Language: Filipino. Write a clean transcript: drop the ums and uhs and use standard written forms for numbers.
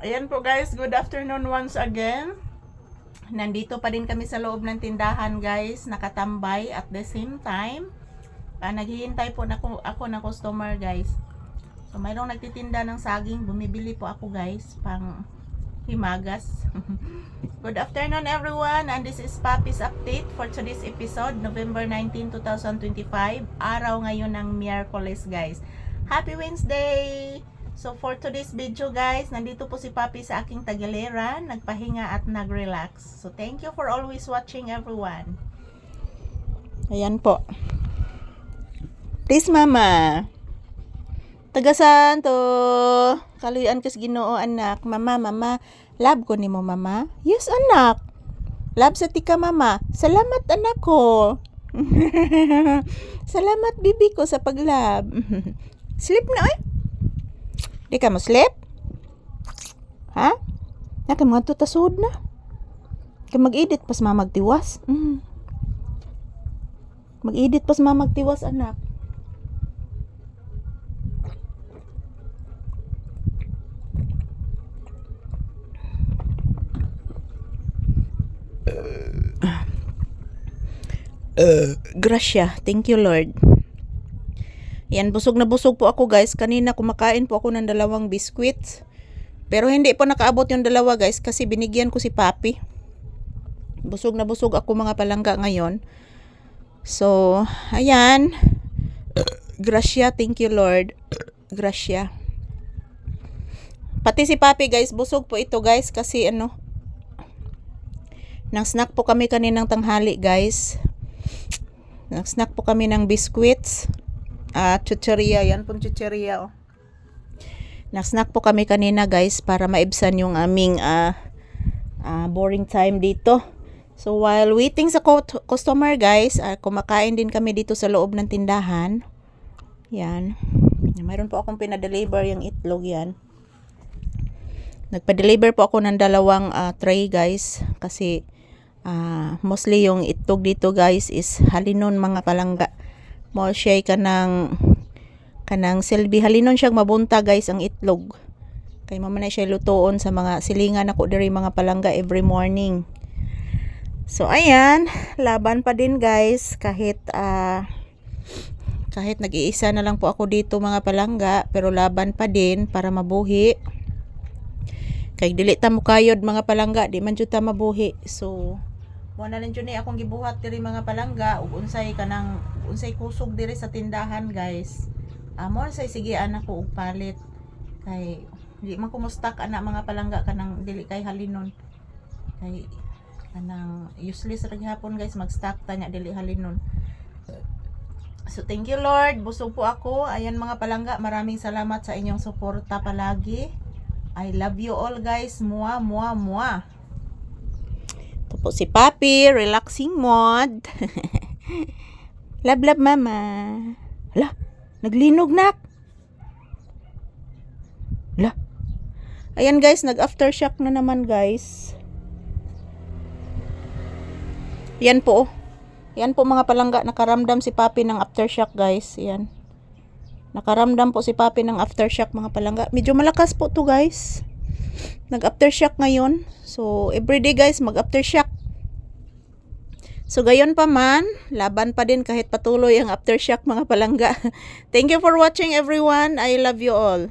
Ayan po guys, good afternoon once again. Nandito pa din kami sa loob ng tindahan guys, nakatambay at the same time. Naghihintay po ako ng customer guys. So mayroong nagtitinda ng saging, bumibili po ako guys, pang himagas. Good afternoon everyone, and this is Papi's update for today's episode, November 19, 2025. Araw ngayon ng Miyerkules guys. Happy Wednesday! So for today's video guys, nandito po si Papi sa aking tagalera, nagpahinga at nag-relax. So thank you for always watching everyone. Ayan po. Please mama. Tagasan to. Kaluyan kas Ginoo anak. Mama. Love ko nimo mama. Yes anak. Love sa tika mama. Salamat anak ko. Salamat bibi ko sa paglab. Sleep na eh. Di ka mo sleep? Ha? Naka mga tutasod na. Ka mag-edit pas mamagtiwas. Mag-edit pas mamagtiwas anak. Gracia. Thank you Lord. Yan, busog na busog po ako guys. Kanina kumakain po ako ng 2 biscuits. Pero hindi po nakaabot yung 2 guys kasi binigyan ko si Papi. Busog na busog ako mga palangga ngayon. So, ayan. Gracia, thank you Lord. Gracia. Pati si Papi guys, busog po ito guys kasi nang snack po kami kaninang tanghali guys. Nag-snack po kami ng biscuits at chucheria. Yan pong chucheria. Nag-snack po kami kanina guys para maibsan yung aming boring time dito. So while waiting sa customer guys, kumakain din kami dito sa loob ng tindahan. Yan. Mayroon po akong pinadeliver yung itlog yan. Nagpa-deliver po ako ng 2 tray guys kasi mostly yung itlog dito guys is halinon mga palangga. Mo siya kanang silbi halinon siya mabunta guys ang itlog. Kay mama na siya lutoon sa mga silingan ako diri mga palangga every morning. So ayan, laban pa din guys kahit nag-iisa na lang po ako dito mga palangga, pero laban pa din para mabuhi. Kay dili ta mo kayod mga palangga, di man jud ta mabuhi. So wala lang dyan akong gibuhat diri mga palangga ug unsay kusog diri sa tindahan guys. Mo say sige anak ko og palit kay di man ko mustak ana mga palangga kanang dili kay halinon. Kay kanang useless ra gihapon guys mag-stock ta nya dili halinon. So thank you Lord, busog po ako. Ayan mga palangga, maraming salamat sa inyong suporta palagi. I love you all guys. Mua. Ito po si Papi, relaxing mode. Love mama. Hala, naglinog nak. Hala. Ayan guys, nag-aftershock na naman guys. Yan po. Yan po mga palangga, nakaramdam si Papi ng aftershock guys. Yan. Nakaramdam po si Papi ng aftershock mga palangga. Medyo malakas po to guys. Nag-aftershock ngayon. So, everyday guys, mag-aftershock. So, gayon pa man, laban pa din kahit patuloy ang aftershock mga palangga. Thank you for watching everyone. I love you all.